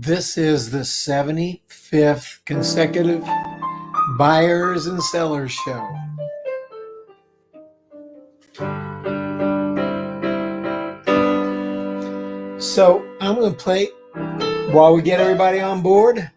This is the 75th consecutive Buyers and Sellers Show. So I'm going to play while we get everybody on board.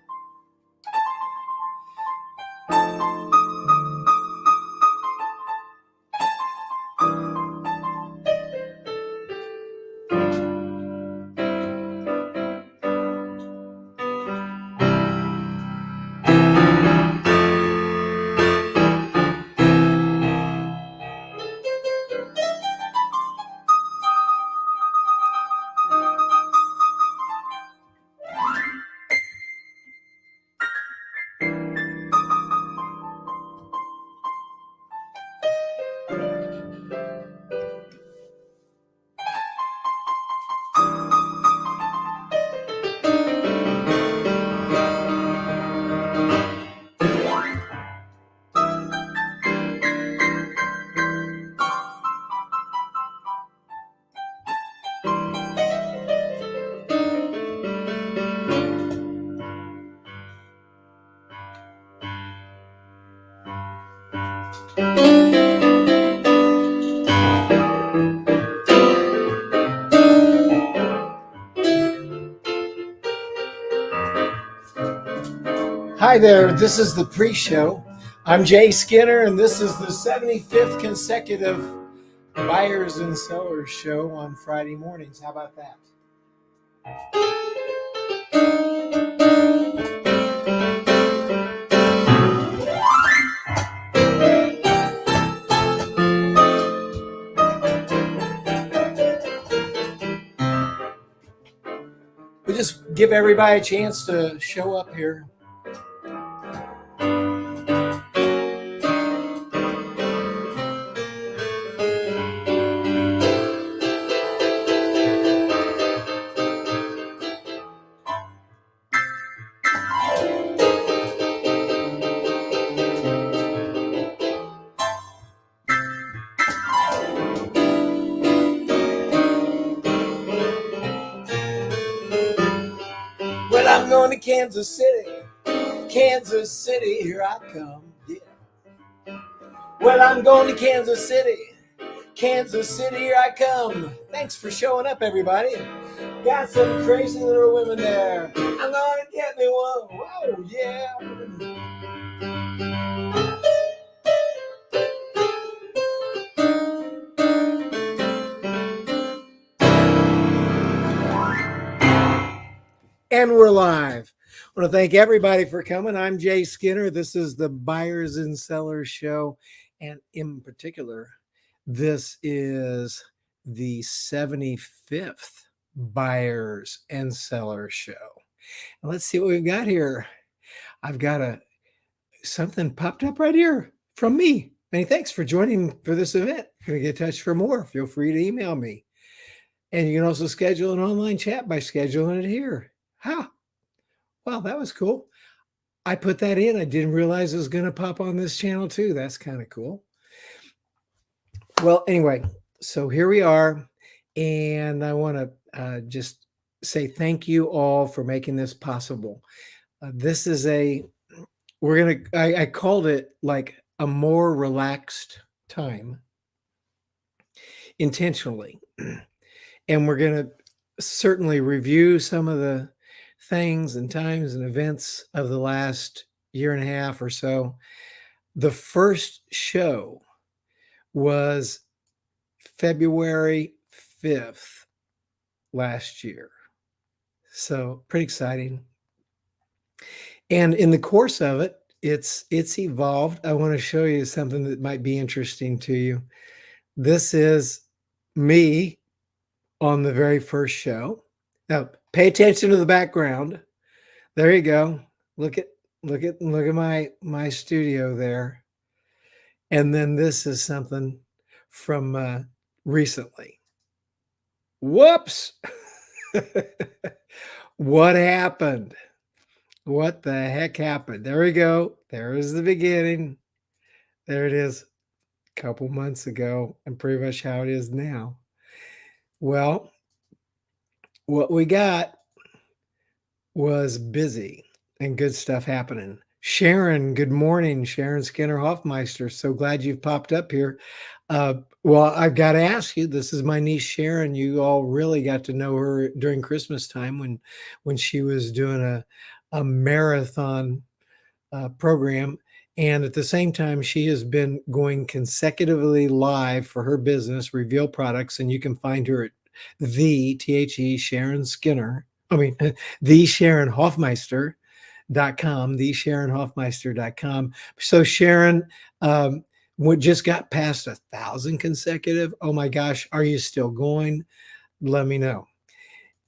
Hi there, this is the pre-show. I'm Jay Skinner, and this is the 75th consecutive Buyers and Sellers Show on Friday mornings. How about that? We just give everybody a chance to show up here. Well, I'm going to Kansas City. Kansas City, here I come. Yeah. Well, I'm going to Kansas City. Kansas City, here I come. Thanks for showing up, everybody. Got some crazy little women there. I'm gonna get me one. Whoa, yeah. And we're live. I want to thank everybody for coming. I'm Jay Skinner. This is the Buyers and Sellers Show. And in particular, this is the 75th Buyers and Sellers Show. And let's see what we've got here. I've got something popped up right here from me. Many thanks for joining for this event. If you want to get in touch for more, feel free to email me. And you can also schedule an online chat by scheduling it here. Well, that was cool. I put that in. I didn't realize it was going to pop on this channel too. That's kind of cool. Well, anyway, so here we are. And I want to just say thank you all for making this possible. This is I called it like a more relaxed time intentionally. And we're going to certainly review some of the things and times and events of the last year and a half or so. The first show was February 5th last year. So pretty exciting. And in the course of it, it's evolved. I want to show you something that might be interesting to you. This is me on the very first show. Now, pay attention to the background. There you go. Look at my studio there. And then this is something from recently. Whoops. What happened? What the heck happened? There we go. There is the beginning. There it is. A couple months ago, and pretty much how it is now. Well, what we got was busy and good stuff happening. Sharon, good morning. Sharon Skinner Hoffmeister. So glad you've popped up here. Uh, well, I've got to ask you, this is my niece Sharon. You all really got to know her during Christmas time when she was doing a marathon program. And at the same time, she has been going consecutively live for her business, Reveal Products, and you can find her at the Sharon Skinner. I mean, the Sharon Hoffmeister.com, the Sharon Hoffmeister.com. So Sharon, we just got past 1,000 consecutive. Oh my gosh, are you still going? Let me know.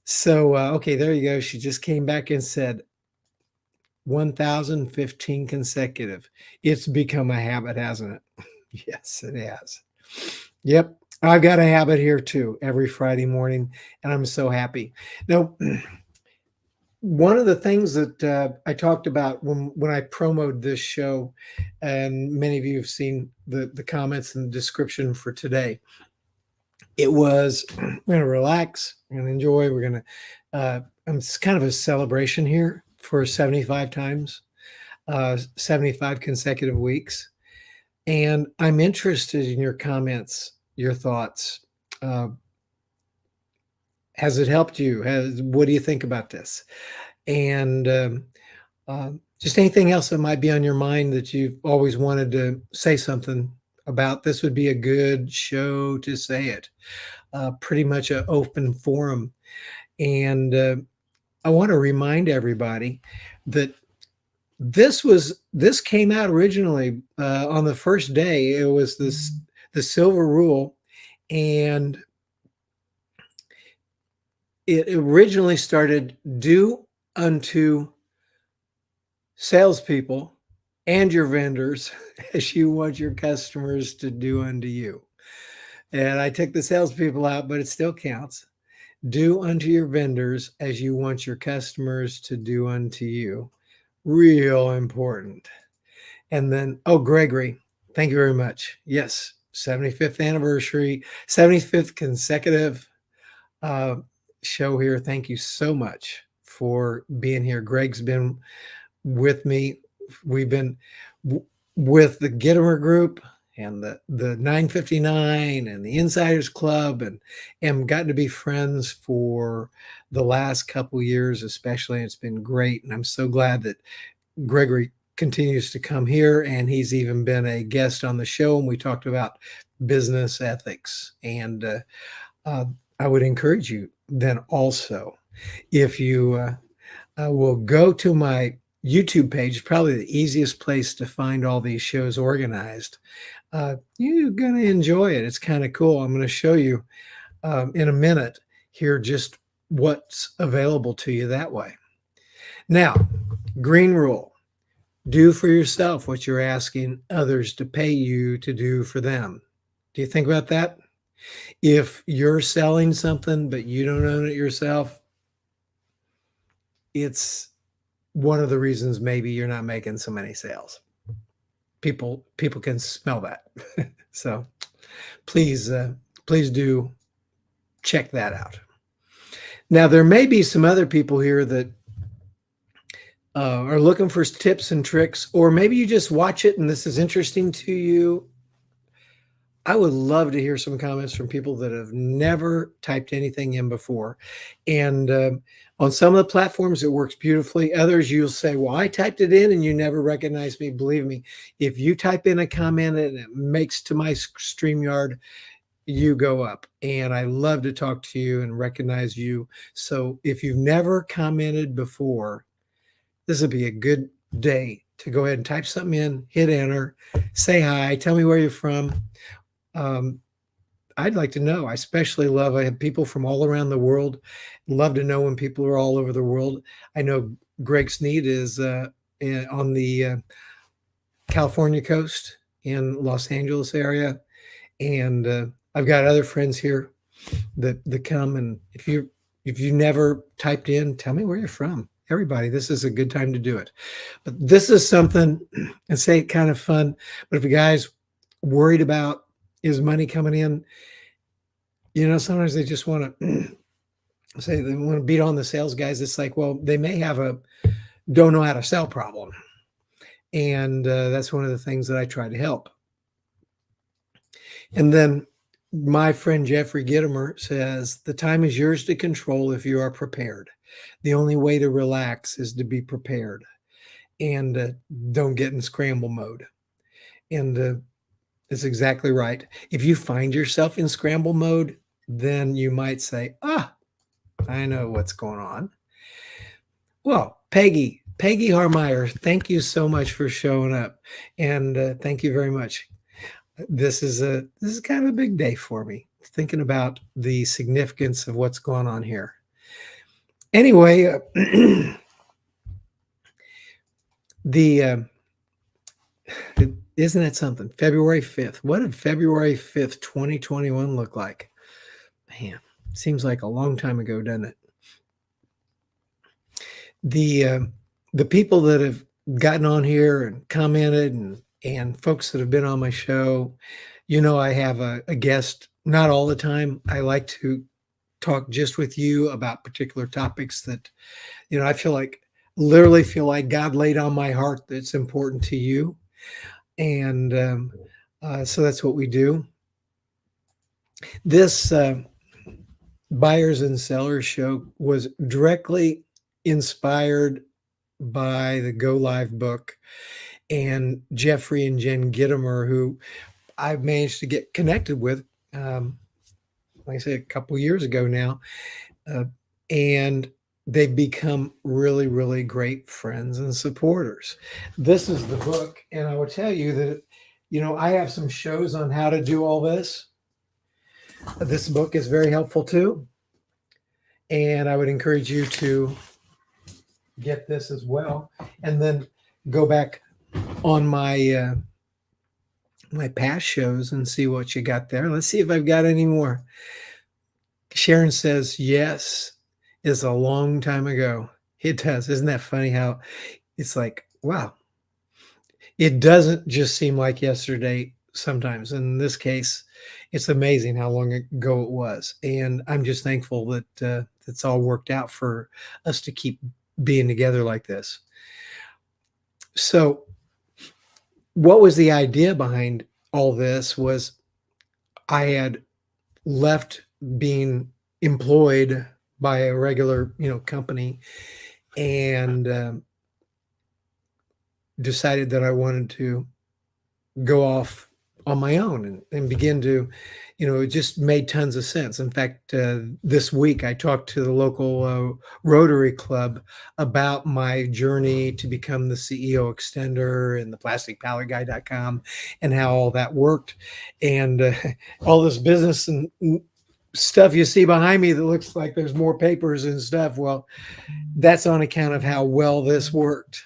So, okay, there you go. She just came back and said, 1,015 consecutive. It's become a habit, hasn't it? Yes, it has. Yep. I've got a habit here too every Friday morning, and I'm so happy. Now, one of the things that I talked about when I promoted this show, and many of you have seen the comments and the description for today, it was we're going to relax, we're going to enjoy, we're going to, it's kind of a celebration here for 75 times. 75 consecutive weeks. And I'm interested in your comments, your thoughts. Uh, has it helped you? What do you think about this? And just anything else that might be on your mind that you've always wanted to say something about, this would be a good show to say it. Pretty much an open forum. And I want to remind everybody that this came out originally on the first day. It was the silver rule, and it originally started do unto salespeople and your vendors as you want your customers to do unto you. And I took the salespeople out, but it still counts. Do unto your vendors as you want your customers to do unto you. Real important. And then, oh, Gregory, thank you very much. Yes, 75th anniversary, 75th consecutive uh, show here. Thank you so much for being here. Greg's been with me. We've been with the Gittimer Group and the 959 and the Insiders Club, and gotten to be friends for the last couple years, especially. It's been great, and I'm so glad that Gregory continues to come here, and he's even been a guest on the show, and we talked about business ethics. And I would encourage you then also, if you will go to my YouTube page, probably the easiest place to find all these shows organized. You're going to enjoy it. It's kind of cool. I'm going to show you in a minute here just what's available to you that way. Now, green rule. Do for yourself what you're asking others to pay you to do for them. Do you think about that? If you're selling something but you don't own it yourself, it's one of the reasons maybe you're not making so many sales. People can smell that. So please do check that out. Now, there may be some other people here that are looking for tips and tricks, or maybe you just watch it and this is interesting to you. I would love to hear some comments from people that have never typed anything in before. And on some of the platforms, it works beautifully. Others, you'll say, well, I typed it in and you never recognized me. Believe me, if you type in a comment and it makes to my StreamYard, you go up. And I love to talk to you and recognize you. So if you've never commented before, this would be a good day to go ahead and type something in, hit enter, say hi, tell me where you're from. I'd like to know. I especially love, I have people from all around the world. Love to know when people are all over the world. I know Greg Sneed is on the California coast in Los Angeles area. And I've got other friends here that come. And if you never typed in, tell me where you're from. Everybody, this is a good time to do it. But this is something, and say it kind of fun, but if you guys worried about is money coming in, sometimes they just want to say they want to beat on the sales guys. It's like, well, they may have a don't know how to sell problem. And that's one of the things that I try to help. And then my friend Jeffrey Gittimer says, the time is yours to control if you are prepared. The only way to relax is to be prepared, and don't get in scramble mode. And it's exactly right. If you find yourself in scramble mode, then you might say, I know what's going on. Well, Peggy Harmeyer, thank you so much for showing up, and thank you very much. This is kind of a big day for me, thinking about the significance of what's going on here. Anyway, the isn't that something? February 5th. What did February 5th, 2021 look like? Man, seems like a long time ago, doesn't it? The people that have gotten on here and commented, and folks that have been on my show, I have a guest, not all the time. I like to talk just with you about particular topics that, I literally feel like God laid on my heart that's important to you. And so that's what we do. This Buyers and Sellers show was directly inspired by the Go Live book and Jeffrey and Jen Gittimer, who I've managed to get connected with, like I said, a couple years ago now. And they've become really, really great friends and supporters. This is the book. And I will tell you that, I have some shows on how to do all this. This book is very helpful too. And I would encourage you to get this as well. And then go back on my my past shows and see what you got there. Let's see if I've got any more. Sharon says, yes, it's a long time ago. It does. Isn't that funny how it's like, wow. It doesn't just seem like yesterday sometimes. In this case, it's amazing how long ago it was. And I'm just thankful that it's all worked out for us to keep being together like this. So what was the idea behind all this was I had left being employed by a regular, company, and decided that I wanted to go off on my own and begin to, it just made tons of sense. In fact, this week I talked to the local Rotary Club about my journey to become the CEO extender and the plasticpalletguy.com and how all that worked. And all this business and stuff you see behind me that looks like there's more papers and stuff. Well, that's on account of how well this worked.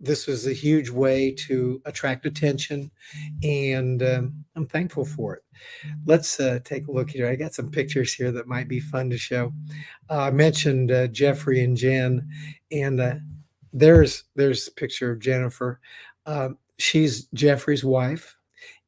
This was a huge way to attract attention, and I'm thankful for it. Let's take a look here. I got some pictures here that might be fun to show. I mentioned Jeffrey and Jen, and there's a picture of Jennifer. She's Jeffrey's wife,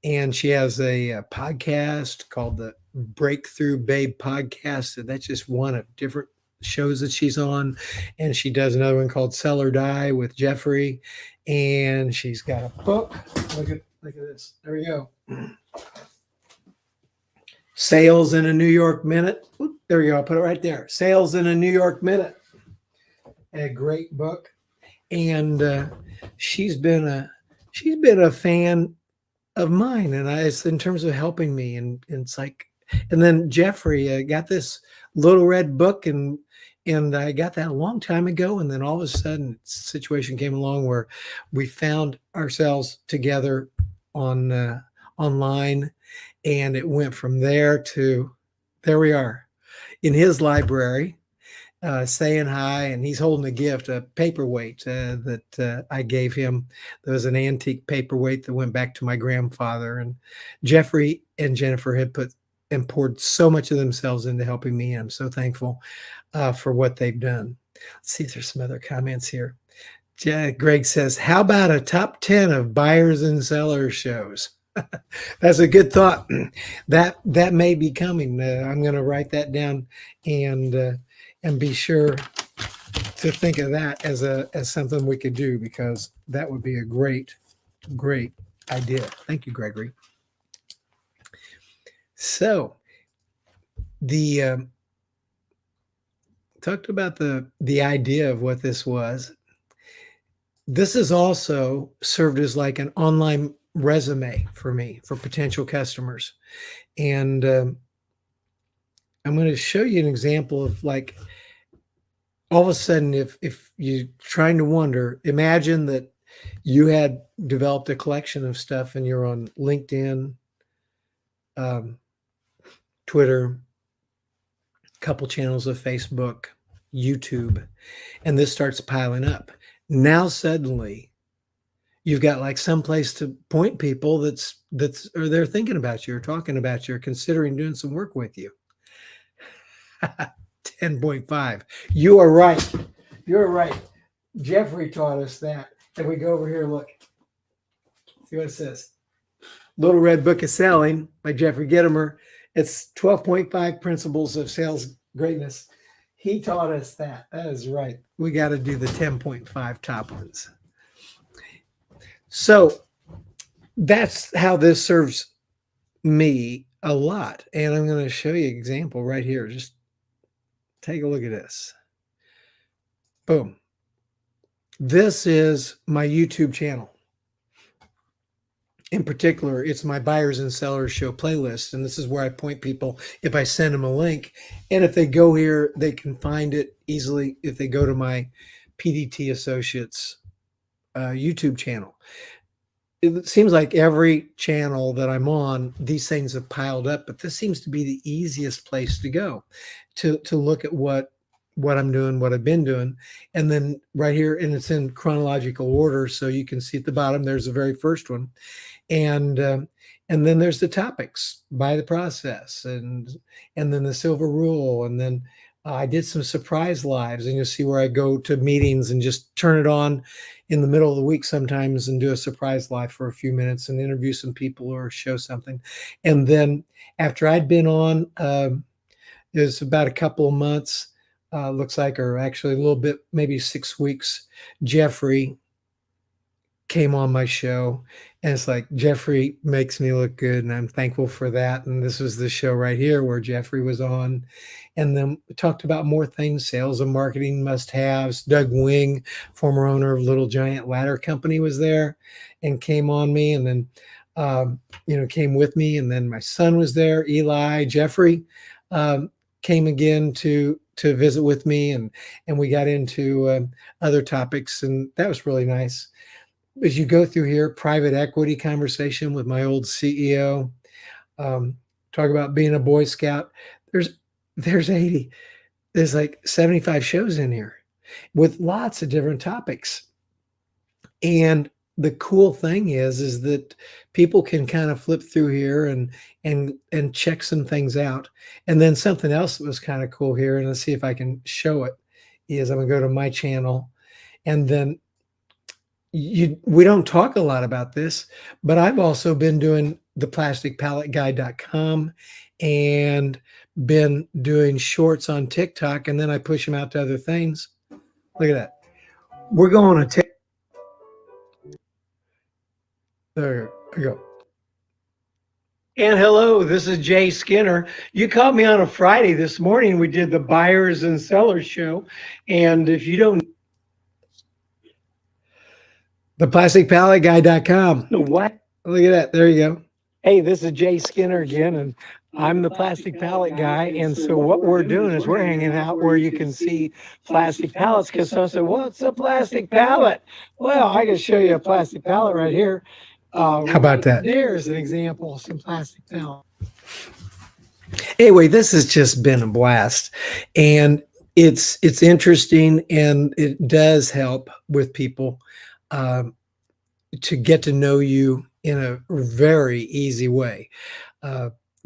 and she has a podcast called the Breakthrough Babe Podcast, and that's just one of different shows that she's on. And she does another one called Sell or Die with Jeffrey, and she's got a book. Look at this. There we go. Sales in a New York Minute. There we go. I'll put it right there. Sales in a New York Minute. A great book. And she's been a fan of mine, and it's in terms of helping me, and it's like, and then Jeffrey got this little red book, and I got that a long time ago, and then all of a sudden, a situation came along where we found ourselves together on online, and it went from there to there we are in his library, saying hi, and he's holding a gift, a paperweight that I gave him. There was an antique paperweight that went back to my grandfather, and Jeffrey and Jennifer had put and poured so much of themselves into helping me. I'm so thankful for what they've done. Let's see if there's some other comments here. Greg says, how about a top 10 of buyers and sellers shows? That's a good thought. That may be coming. I'm going to write that down and be sure to think of that as something we could do, because that would be a great idea. Thank you, Gregory. So the talked about the idea of what this was. This has also served as like an online resume for me for potential customers, and I'm going to show you an example of like all of a sudden, if you're trying to wonder, imagine that you had developed a collection of stuff and you're on LinkedIn, um, Twitter, couple channels of Facebook, YouTube, and this starts piling up. Now suddenly you've got like some place to point people that's or they're thinking about you or talking about you or considering doing some work with you. 10.5. You are right. You're right. Jeffrey taught us that. And we go over here, look. See what it says. Little Red Book of Selling by Jeffrey Gitomer. It's 12.5 principles of sales greatness. He taught us that. That is right. We got to do the 10.5 top ones. So that's how this serves me a lot. And I'm going to show you an example right here. Just take a look at this. Boom. This is my YouTube channel. In particular, it's my Buyers and Sellers Show playlist. And this is where I point people if I send them a link. And if they go here, they can find it easily if they go to my PDT Associates YouTube channel. It seems like every channel that I'm on, these things have piled up, but this seems to be the easiest place to go to look at what I'm doing, what I've been doing. And then right here, and it's in chronological order. So you can see at the bottom, there's the very first one. And then there's the topics by the process and then the silver rule. And then I did some surprise lives, and you'll see where I go to meetings and just turn it on in the middle of the week sometimes and do a surprise live for a few minutes and interview some people or show something. And then after I'd been on, it was about a couple of months, looks like, or actually a little bit, maybe 6 weeks, Jeffrey came on my show, and it's like Jeffrey makes me look good, and I'm thankful for that. And this was the show right here where Jeffrey was on, and then we talked about more things, sales and marketing must-haves. Doug Wing, former owner of Little Giant Ladder Company, was there and came on me, and then came with me, and then my son was there, Eli. Jeffrey came again to visit with me, and we got into other topics, and that was really nice. As you go through here, private equity conversation with my old CEO, talk about being a Boy Scout. There's like 75 shows in here with lots of different topics. And the cool thing is that people can kind of flip through here and check some things out. And then something else that was kind of cool here, and let's see if I can show it, is I'm gonna go to my channel, and then we don't talk a lot about this, but I've also been doing the plasticpalletguy.com and been doing shorts on TikTok, and then I push them out to other things. Look at that. We're going to there we go. And hello, this is Jay Skinner. You caught me on a Friday this morning. We did the Buyers and Sellers Show. And if you don't, theplasticpalletguy.com. What? Look at that. There you go. Hey, this is Jay Skinner again, and I'm the Plastic Pallet Guy. And so what we're doing is we're hanging out where you can see plastic pallets, because someone said, what's a plastic pallet? Well, I can show you a plastic pallet right here. How about that? There's an example of some plastic pallet. Anyway, this has just been a blast, and it's interesting, and it does help with people to get to know you in a very easy way,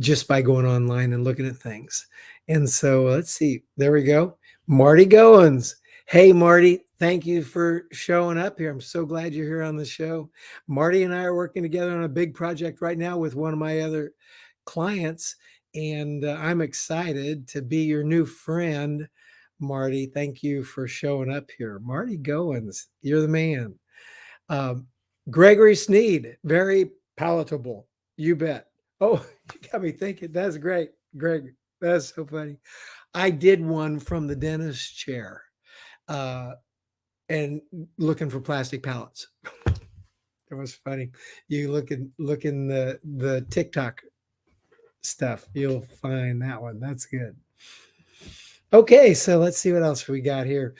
just by going online and looking at things. And so let's see, there we go. Marty Goins. Hey, Marty, thank you for showing up here. I'm so glad you're here on the show. Marty and I are working together on a big project right now with one of my other clients, and I'm excited to be your new friend. Marty, thank you for showing up here. Marty Goins, you're the man. Um, Gregory Sneed, very palatable. You bet. Oh, you got me thinking. That's great, Greg. That's so funny. I did one from the dentist chair. Uh, and looking for plastic pallets. It was funny. You look in the TikTok stuff, you'll find that one. That's good. Okay, so let's see what else we got here.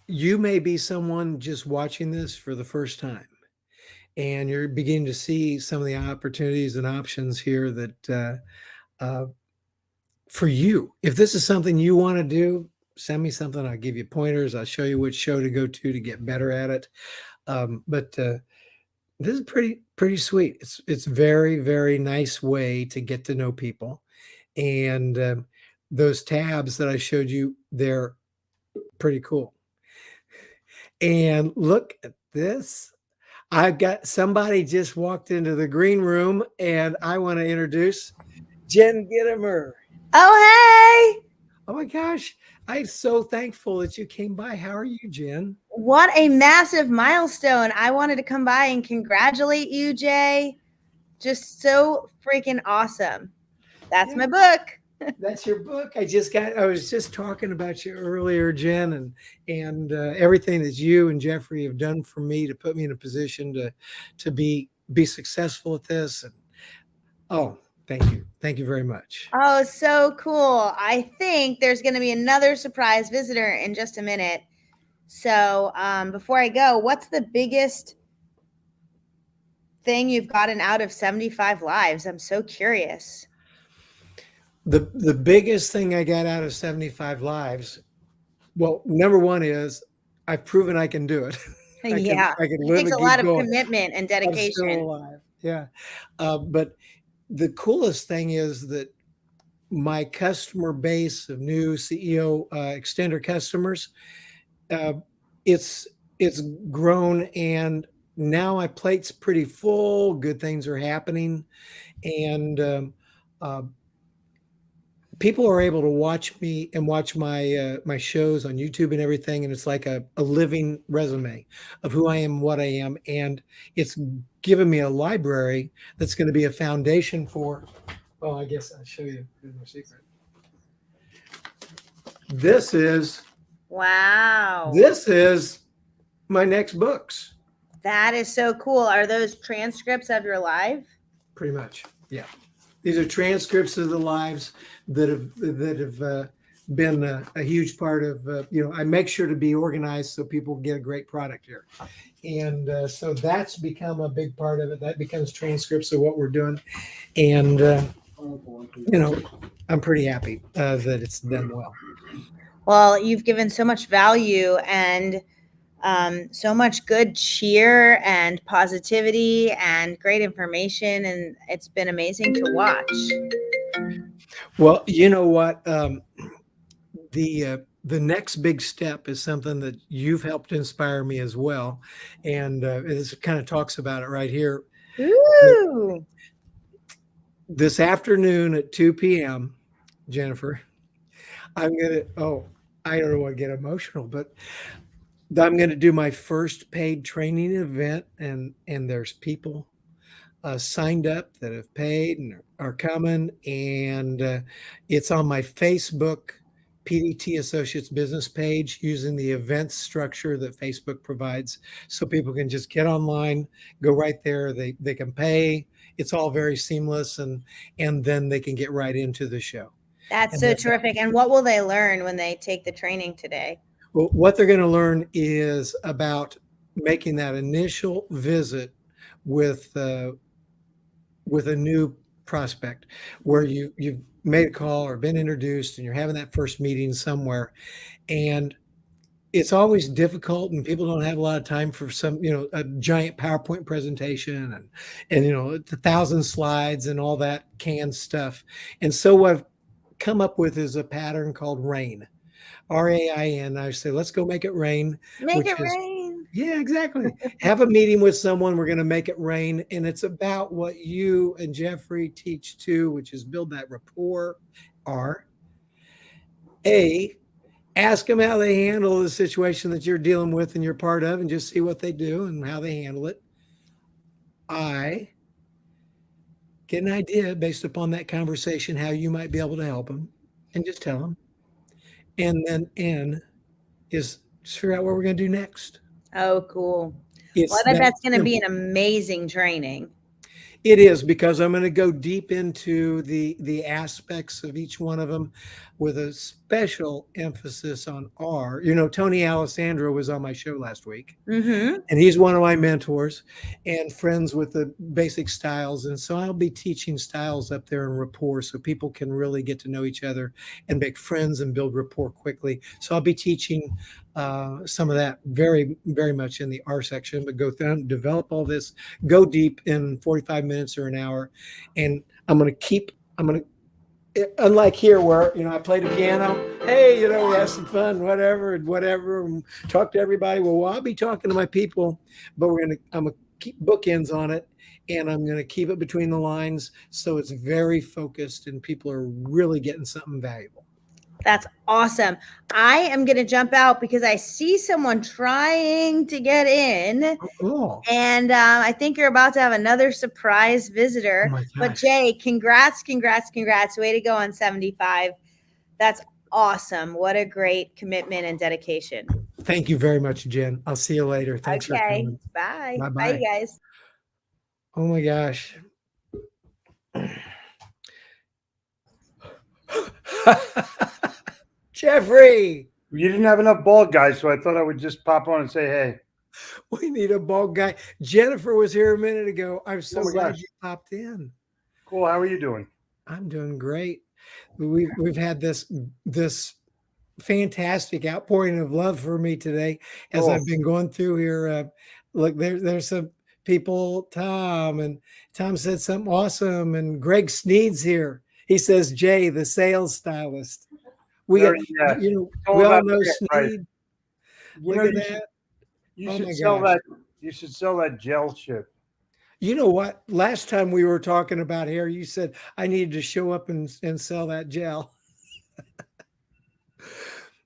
You may be someone just watching this for the first time, and you're beginning to see some of the opportunities and options here that uh, for you. If this is something you want to do, send me something. I'll give you pointers. I'll show you which show to go to get better at it. But this is pretty sweet. It's very nice way to get to know people, and those tabs that I showed you, they're pretty cool. And look at this. I've got somebody just walked into the green room, and I want to introduce Jen Gittimer. Oh, hey! Oh my gosh, I'm so thankful that you came by. How are you, Jen? What a massive milestone. I wanted to come by and congratulate you, Jay. Just so freaking awesome. That's Yeah, my book. that's your book. I was just talking about you earlier, Jen, and everything that you and Jeffrey have done for me to put me in a position to be successful at this. And oh, thank you very much. Oh, so cool. I think there's going to be another surprise visitor in just a minute. So, before I go, what's the biggest thing you've gotten out of 75 lives? I'm so curious. The biggest thing I got out of 75 lives, well, number one is I've proven I can do it. Yeah, I can it live takes and a lot keep of going. commitment and I'm still dedication. alive. Yeah. But the coolest thing is that my customer base of new CEO extender customers, uh, it's it's grown, and now my plate's pretty full. Good things are happening, and uh, people are able to watch me and watch my shows on YouTube and everything, and it's like a living resume of who I am, what I am, and it's given me a library that's going to be a foundation for. Well, I guess I'll show you. Here's no secret. This is Wow. this is my next books, That is so cool. Are those transcripts of your live? pretty much. Yeah, these are transcripts of the lives that have been a huge part of. I make sure to be organized so people get a great product here, and so that's become a big part of it. That becomes transcripts of what we're doing, and you know, I'm pretty happy that it's done well. Well, you've given so much value and so much good cheer and positivity and great information, and it's been amazing to watch. Well, you know what? The next big step is something that you've helped inspire me as well, and this kind of talks about it right here. Ooh. This afternoon at 2 p.m., Jennifer, I'm gonna. Oh, I don't want to get emotional, but I'm gonna do my first paid training event, and there's people signed up that have paid and are coming, and it's on my Facebook PDT Associates business page using the events structure that Facebook provides, so people can just get online, go right there. They can pay. It's all very seamless, and then they can get right into the show. That's And so that's terrific. And what will they learn when they take the training today? well, what they're going to learn is about making that initial visit with with a new prospect, where you've made a call or been introduced and you're having that first meeting somewhere, and it's always difficult and people don't have a lot of time for some, a giant PowerPoint presentation and it's 1,000 slides and all that canned stuff. And so what I've come up with is a pattern called RAIN, RAIN. I say, let's go make it rain, Make which it is, rain. yeah, exactly. Have a meeting with someone. We're going to make it rain. And it's about what you and Jeffrey teach too, which is build that rapport. R, A, ask them how they handle the situation that you're dealing with and you're part of, and just see what they do and how they handle it. I, get an idea based upon that conversation how you might be able to help them, and just tell them. And then N is just figure out what we're going to do next. Oh, cool. Well, It's I bet that that's going to be an simple. amazing training. It is, because I'm going to go deep into the aspects of each one of them with a special emphasis on R. Tony Alessandro was on my show last week. Mm-hmm. And he's one of my mentors and friends with the basic styles. And so I'll be teaching styles up there in rapport so people can really get to know each other and make friends and build rapport quickly. So I'll be teaching some of that very, very much in the R section, but go through, develop all this, go deep in 45 minutes or an hour. And I'm going to, unlike here where I play the piano, hey, we have some fun, whatever and talk to everybody. Well, I'll be talking to my people, but I'm gonna keep bookends on it, and I'm gonna keep it between the lines so it's very focused and people are really getting something valuable. That's awesome. I am going to jump out because I see someone trying to get in. Oh, cool. And I think you're about to have another surprise visitor. Oh my But gosh. Jay, congrats. Way to go on 75. That's awesome. What a great commitment and dedication. Thank you very much, Jen. I'll see you later. Thanks for Okay. coming. Bye. Bye, Bye-bye. you guys. Oh my gosh. Jeffrey, You didn't have enough bald guys, so I thought I would just pop on and say, hey. we need a bald guy. Jennifer was here a minute ago. I'm so Oh my glad gosh. you popped in. Cool. How are you doing? I'm doing great. We've had this fantastic outpouring of love for me today as Cool. I've been going through here. Look, there's some people. Tom said something awesome, and Greg Sneed's here. He says, Jay, the sales stylist. We got, Yeah. we all know right? Sneed. You Look know, at that. You Oh should my sell gosh. that. You should sell that gel shit. You know what? Last time we were talking about hair, you said I needed to show up and sell that gel.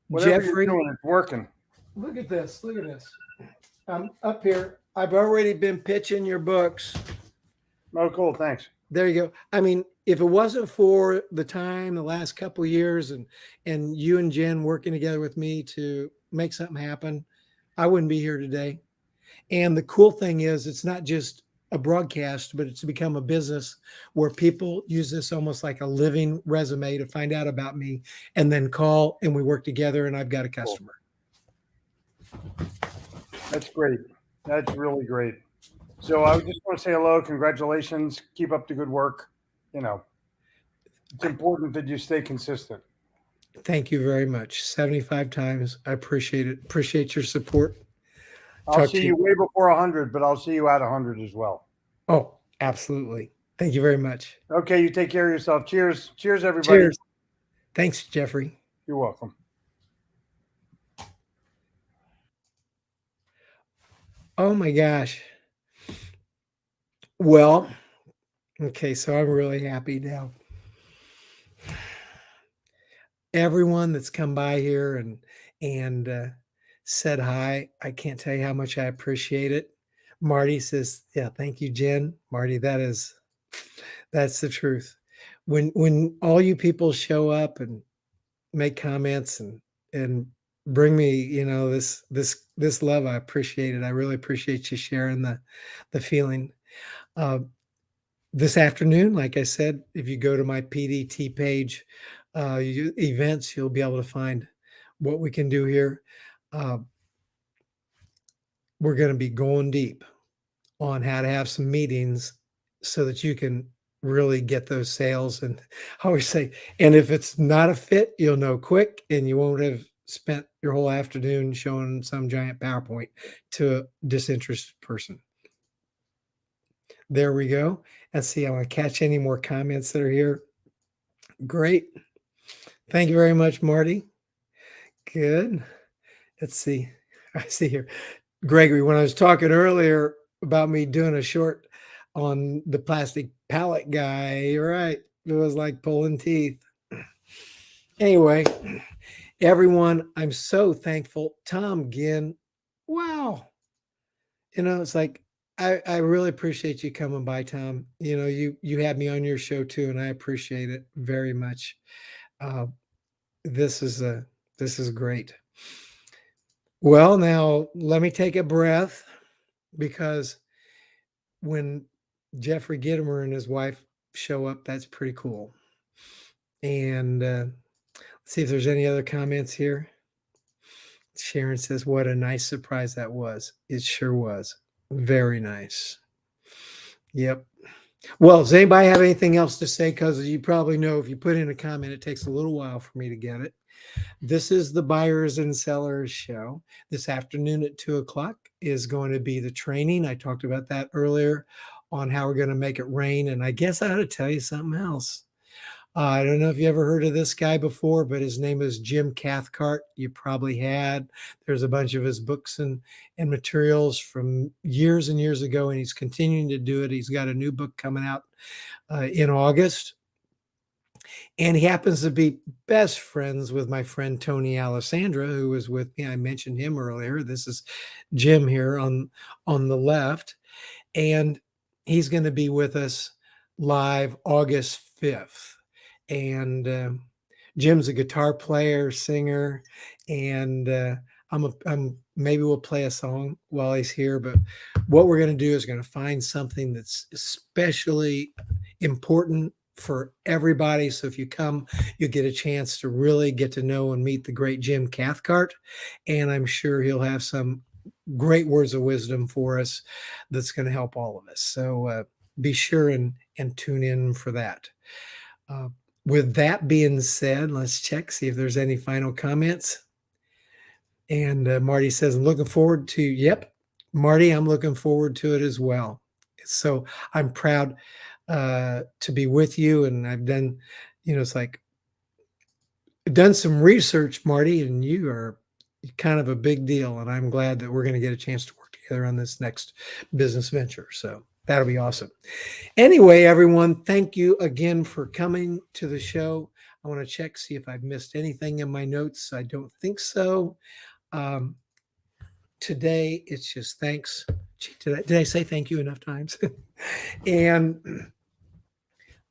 Whatever Jeffrey, you're doing, it's working. look at this. Look at this. I'm up here. I've already been pitching your books. Oh, cool. Thanks. There you go. I mean, if it wasn't for the last couple of years and you and Jen working together with me to make something happen, I wouldn't be here today. And the cool thing is it's not just a broadcast, but it's become a business where people use this almost like a living resume to find out about me and then call and we work together and I've got a customer. That's great. That's really great. So I just want to say hello. Congratulations. Keep up the good work. It's important that you stay consistent. Thank you very much. 75 times. I appreciate it. Appreciate your support. I'll see you way before 100, but I'll see you at 100 as well. Oh, absolutely. Thank you very much. Okay, you take care of yourself. Cheers. Cheers, everybody. Cheers. Thanks, Jeffrey. You're welcome. Oh my gosh. Well, okay, so I'm really happy now. Everyone that's come by here and said hi, I can't tell you how much I appreciate it. Marty says, yeah, thank you, Jen. Marty, that's the truth. When all you people show up and make comments and bring me, this love, I appreciate it. I really appreciate you sharing the feeling. This afternoon, like I said, if you go to my PDT page, events, you'll be able to find what we can do here. We're going to be going deep on how to have some meetings so that you can really get those sales. And I always say, and if it's not a fit, you'll know quick and you won't have spent your whole afternoon showing some giant PowerPoint to a disinterested person. There we go. Let's see. I want to catch any more comments that are here. Great. Thank you very much, Marty. Good. Let's see. I see here. Gregory, when I was talking earlier about me doing a short on the plastic pallet guy, you're right. It was like pulling teeth. Anyway, everyone, I'm so thankful. Tom Ginn, wow. It's like I really appreciate you coming by, Tom. You had me on your show too, and I appreciate it very much. Uh, this is great. Well, now let me take a breath, because when Jeffrey Gitomer and his wife show up, that's pretty cool. And let's see if there's any other comments here. Sharon says, what a nice surprise that was. It sure was. Very nice. Yep. Well, does anybody have anything else to say? Because you probably know if you put in a comment, it takes a little while for me to get it. This is the Buyers and Sellers Show. This afternoon at 2:00 is going to be the training. I talked about that earlier on how we're going to make it rain. And I guess I ought to tell you something else. I don't know if you ever heard of this guy before, but his name is Jim Cathcart. You probably had. There's a bunch of his books and materials from years and years ago, and he's continuing to do it. He's got a new book coming out in August. And he happens to be best friends with my friend Tony Alessandra, who was with me. I mentioned him earlier. This is Jim here on the left. And he's going to be with us live August 5th. And Jim's a guitar player, singer, and I'm maybe we'll play a song while he's here. But what we're going to do is going to find something that's especially important for everybody. So if you come, you'll get a chance to really get to know and meet the great Jim Cathcart, and I'm sure he'll have some great words of wisdom for us that's going to help all of us. So be sure and tune in for that. With that being said, let's check, see if there's any final comments. And Marty says, I'm looking forward to, yep, Marty, I'm looking forward to it as well. So I'm proud to be with you. And I've done, it's like, done some research, Marty, and you are kind of a big deal. And I'm glad that we're going to get a chance to work together on this next business venture. So that'll be awesome. Anyway, everyone, thank you again for coming to the show. I want to check, see if I've missed anything in my notes. I don't think so. Today, it's just thanks. Did I say thank you enough times? And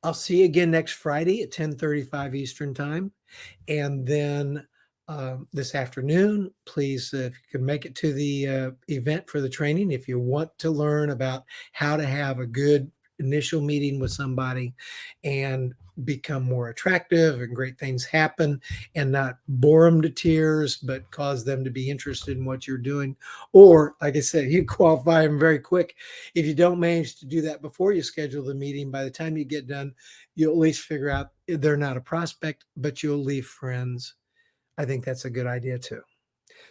I'll see you again next Friday at 10:35 Eastern Time. And then this afternoon, please, if you can make it to the event for the training, if you want to learn about how to have a good initial meeting with somebody and become more attractive and great things happen and not bore them to tears, but cause them to be interested in what you're doing. Or, like I said, you qualify them very quick. If you don't manage to do that before you schedule the meeting, by the time you get done, you'll at least figure out they're not a prospect, but you'll leave friends. I think that's a good idea too.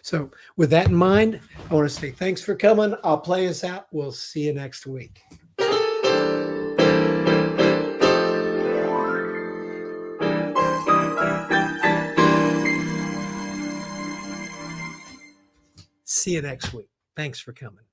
So with that in mind, I want to say thanks for coming. I'll play us out. We'll see you next week. See you next week. Thanks for coming.